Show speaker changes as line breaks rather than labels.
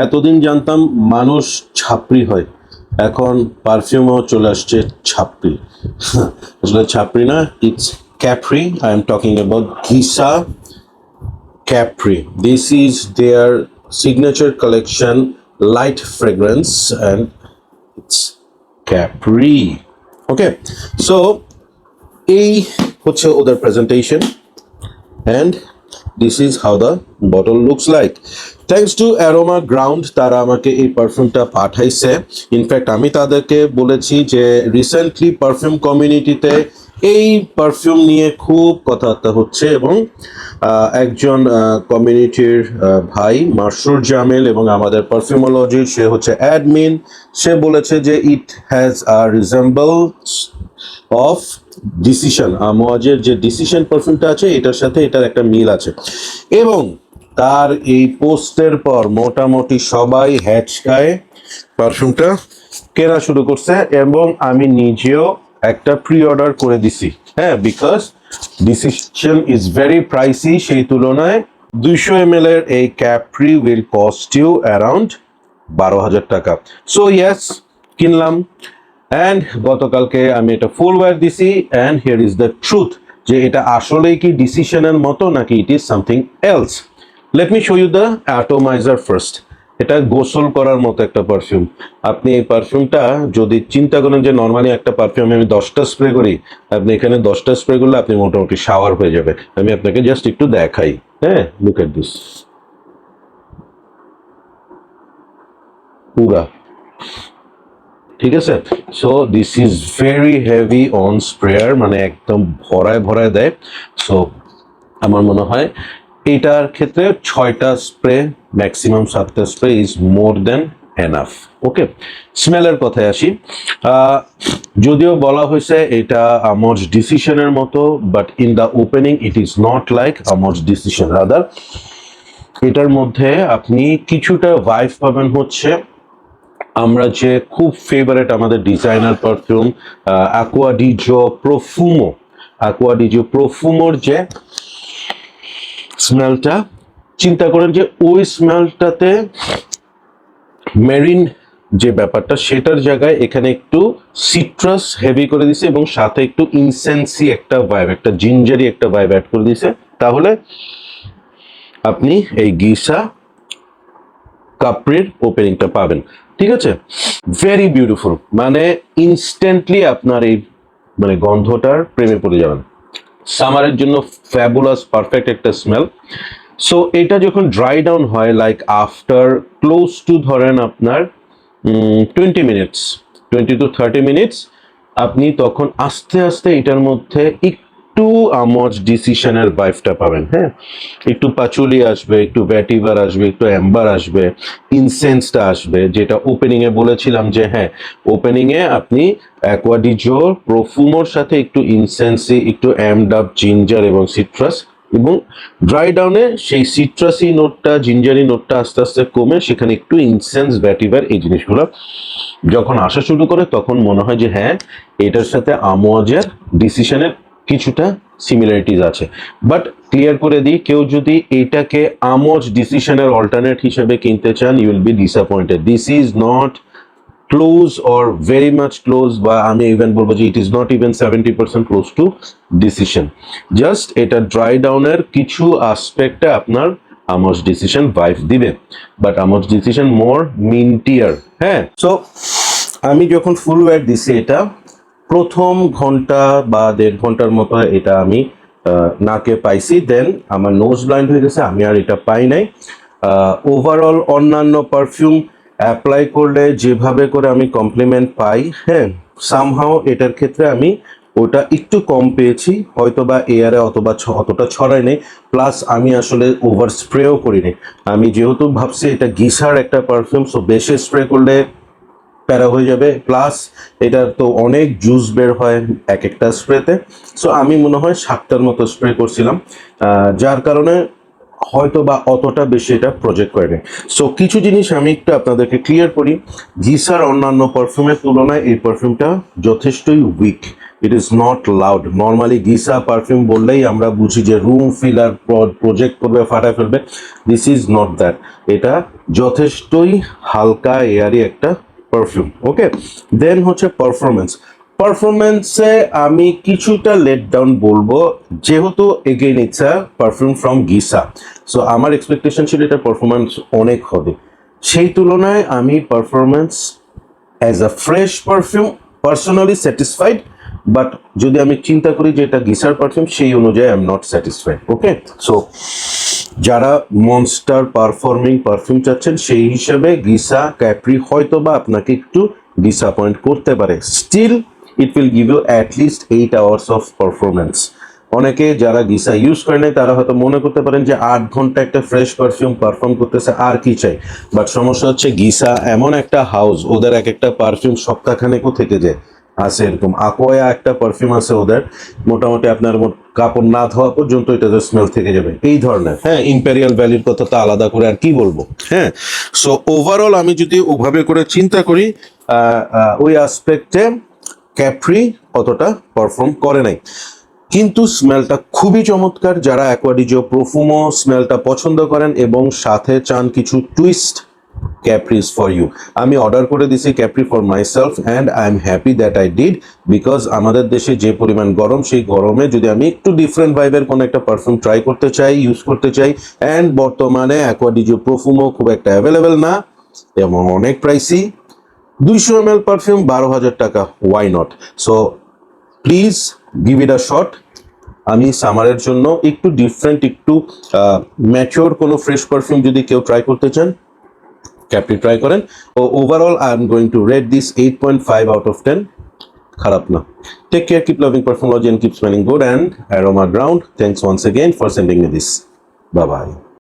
এতদিন জানতাম মানুষ ছাপরি হয়, এখন পারফিউমও চলে আসছে ছাপরি। আসলে ছাপরি না, it's Capri. I am talking about Gissah Capri. This is their signature collection, light fragrance, and it's Capri. Okay, so এই হচ্ছে ওদের presentation, and this is how the bottle looks like. Thanks to Aroma Ground, তারা আমাকে এই পারফিউমটা পাঠাইছে। In fact আমি তাদেরকে বলেছি যে রিসেন্টলি পারফিউম কমিউনিটিতে এই পারফিউম নিয়ে খুব কথাবার্তা হচ্ছে, এবং একজন কমিউনিটির ভাই মাসরুর জামেল এবং আমাদের পারফিউমোলজির সে হচ্ছে অ্যাডমিন, সে বলেছে যে it has a resembles of Decision, আমোয়াজের যে ডিসিশন পারফিউমটা আছে এটার সাথে এটার একটা মিল আছে। এবং তার এই পোস্টের পর মোটামুটি সবাই হ্যাচকায় পারফিউমটা কেনা শুরু করছে, এবং আমি নিজেও একটা প্রি অর্ডার করে দিছি। হ্যাঁ, because Decision is very pricey, সেই তুলনায় 200 ml এর এই Capri will cost you around 12,000 টাকা। সো ইয়েস, কিনলাম। অ্যান্ড গতকালকে আমি এটা ফুল ওয়্যার দিছি, and here is the truth যে এটা আসলেই কি ডিসিশনের মতো নাকি it is something else. Let me show you the atomiser first. এটা গোসল করার মতো একটা পারফিউম। আপনি এই পারফিউমটা যদি চিন্তা করেন যে নর্মালি একটা পারফিউমে আমি 10টা স্প্রে করি, আপনি এখানে 10টা স্প্রে করলে আপনি মোটামুটি শাওয়ার হয়ে যাবে। আমি আপনাকে জাস্ট একটু দেখাই। হ্যাঁ, লুক এট দিস, পুরা। ঠিক আছে, so this is very heavy on sprayer, মানে একদম ভরায় ভরায় দেয়। সো আমার মনে হয় এটার ক্ষেত্রে 6টা স্প্রে, ম্যাক্সিমাম 7টা spray is more than enough. Okay, স্মেলের কথায় আসি। যদিও বলা হয়েছে এটা আমোজ ডিসিশনের মতো, but in the opening it is not like Amouage Decision. Rather এটার মধ্যে আপনি কিছুটা ভাইব পাবেন হচ্ছে আমরা যে খুব ফেভারিট আমাদের ডিজাইনার পারফিউম অ্যাকুয়া ডি প্রফুমোর যে স্মেলটা, চিন্তা করেন যে ওই স্মেলটাতে মেরিন যে ব্যাপারটা সেটার জায়গায় এখানে একটু সিট্রাস হেভি করে দিছে, এবং সাথে একটু ইনসেন্সি একটা ভাইব, একটা জিঞ্জারি একটা ভাইব অ্যাড করে দিছে। তাহলে আপনি এই গিসা কাপ্রির ওপেনিংটা পাবেন। ঠিক আছে, ভেরি বিউটিফুল, মানে ইনস্ট্যান্টলি আপনার এই মানে গন্ধটার প্রেমে পড়ে যাবেন। সামারের জন্য ফ্যাবুলাস পারফেক্ট একটা স্মেল। সো এটা যখন ড্রাই ডাউন হয় লাইক আফটার ক্লোজ টু ধরেন আপনার 20 মিনিটস, 20 to 30 মিনিটস, আপনি তখন আস্তে আস্তে এটার মধ্যে একটু আমজ ডিসিশনের ভাইবটা পাবেন। হ্যাঁ, একটু পাচুলি আসবে, একটু ভ্যাটিভার আসবে, একটু অ্যাম্বার আসবে, ইনসেন্সটা আসবে, যেটা ওপেনিং এ বলেছিলাম যে হ্যাঁ, ওপেনিং এ আপনি অ্যাকুয়া ডি প্রফুমোর সাথে একটু ইনসেন্সি, একটু অ্যামড আপ জিঞ্জার এবং সিট্রাস, এবং ড্রাই ডাউনে সেই সিট্রাসি নোটটা, জিঞ্জারি নোটটা আস্তে আস্তে কমে সেখানে একটু ইনসেন্স, ভ্যাটিভার, এই জিনিসগুলো যখন আসা শুরু করে তখন মনে হয় যে হ্যাঁ, এটার সাথে আমোয়াজের ডিসিশনের কিছুটা সিমিলারিটিস আছে। বাট ক্লিয়ার করে দিই, কেউ যদি এটাকে আমোজ ডিসিশনের অল্টারনেট হিসেবে কিনতে চান, you will be disappointed. This is not close or very much close, বা আমি ইভেন বলবো যে it is not even 70% close to Decision. Just এটা ড্রাই ডাউনের কিছু আসপেক্টে আপনার আমোজ ডিসিশন ভাইব দিবে, but Amouage Decision more mintier. হ্যাঁ, সো আমি যখন ফুল ওয়্যার দিছি এটা প্রথম ঘন্টা বা 1.5 ঘন্টার মতো এটা আমি নাকে পাইছি, দেন আমার নোজ ব্লাইন্ড হয়ে গেছে, আমি আর এটা পাই নাই। ওভারঅল অন্যান্য পারফিউম অ্যাপ্লাই করলে যেভাবে করে আমি কমপ্লিমেন্ট পাই, হ্যাঁ, সামহাও এটার ক্ষেত্রে আমি ওটা একটু কম পেয়েছি, হয়তো বা এয়ারে অতটা ছড়ায় নেই। প্লাস আমি আসলে ওভার স্প্রেও করিনি। আমি যেহেতু ভাবছি এটা গিসার একটা পারফিউম, সো বেশি স্প্রে করলে প্যারা হয়ে যাবে, প্লাস এটার তো অনেক জুস বের হয় এক একটা স্প্রেতে। সো আমি মনে হয় 7টার মতো স্প্রে করছিলাম, যার কারণে হয়তো বা অতটা বেশি এটা প্রজেক্ট করে নেই। সো কিছু জিনিস আমি একটু আপনাদেরকে ক্লিয়ার করি। গিসার অন্যান্য পারফিউমের তুলনায় এই পারফিউমটা যথেষ্টই weak, it is not loud. Normally Gissah perfume বললেই আমরা বুঝি যে রুম ফিলার প্রজেক্ট করবে, ফাটায় ফেলবে। This is not that. এটা যথেষ্টই হালকা এয়ারি একটা পারফিউম। ওকে, দেন হচ্ছে পারফরমেন্সে আমি কিছুটা লেট ডাউন বলবো, যেহেতু again it's a perfume from Gissah. So আমার এক্সপেকটেশন ছিল এটা পারফরমেন্স অনেক হবে, সেই তুলনায় আমি performance as a fresh perfume personally satisfied, but যদি আমি চিন্তা করি যে এটা গিসার পারফিউম, সেই অনুযায়ী I am not satisfied. Okay, so যারা মনস্টার পারফর্মিং পারফিউম চাচ্ছেন সেই হিসাবে গিসা ক্যাপ্রি হয়তো বা আপনাকে একটু ডিসঅ্যাপয়েন্ট করতে পারে, still it will give you at least 8 hours of performance. অনেকে যারা গিসা ইউজ করে নেয় তারা হয়তো মনে করতে পারেন যে 8 ঘন্টা একটা ফ্রেশ পারফিউম পারফর্ম করতেছে, আর কি চাই। বাট সমস্যা হচ্ছে গিসা এমন একটা হাউস, ওদের এক একটা পারফিউম সপ্তাহখানেকও থেকে যায়। আছে এরকম আকোয়া একটা পারফিউম আছে ওদের, মোটামুটি আপনার কাপড় না ধোয়া পর্যন্ত এটাতে স্মেল থেকে যাবে, এই ধরনের। হ্যাঁ, ইম্পেরিয়াল ভ্যালির কথা তো আলাদা করে আর কি বলবো। হ্যাঁ, সো ওভারঅল আমি যদি ওভাবে করে চিন্তা করি, ওই আসপেক্টে ক্যাপ্রি অতটা পারফর্ম করে নাই, কিন্তু স্মেলটা খুবই চমৎকার। যারা অ্যাকোয়াডিজো প্রফুমো স্মেলটা পছন্দ করেন এবং সাথে চান কিছু twist, Capri is for you. আমি অর্ডার করে দিছি Capri for myself and I am happy that I did, because আমাদের দেশে যে পরিমাণ গরম, সেই গরমে যদি আমি একটু ডিফারেন্ট ভাইবের কোনো একটা পারফিউম ট্রাই করতে চাই, ইউজ করতে চাই, অ্যান্ড বর্তমানে অ্যাকোয়াডিজো প্রফুমো খুব একটা অ্যাভেলেবেল না এবং অনেক প্রাইসি, 200 ml পারফিউম 12,000 টাকা, why not. So please give it a shot. আমি সামারের জন্য একটু ডিফারেন্ট, একটু ম্যাচিওর কোনো ফ্রেশ পারফিউম যদি কেউ ট্রাই করতে চান, ক্যাপ্রি ট্রাই করেন। ও overall I am going to rate this 8.5 out of 10। খারাপ না। Take care, keep loving Perfumology, and keep smelling good and aroma ground. Thanks once again for sending me this. Bye bye.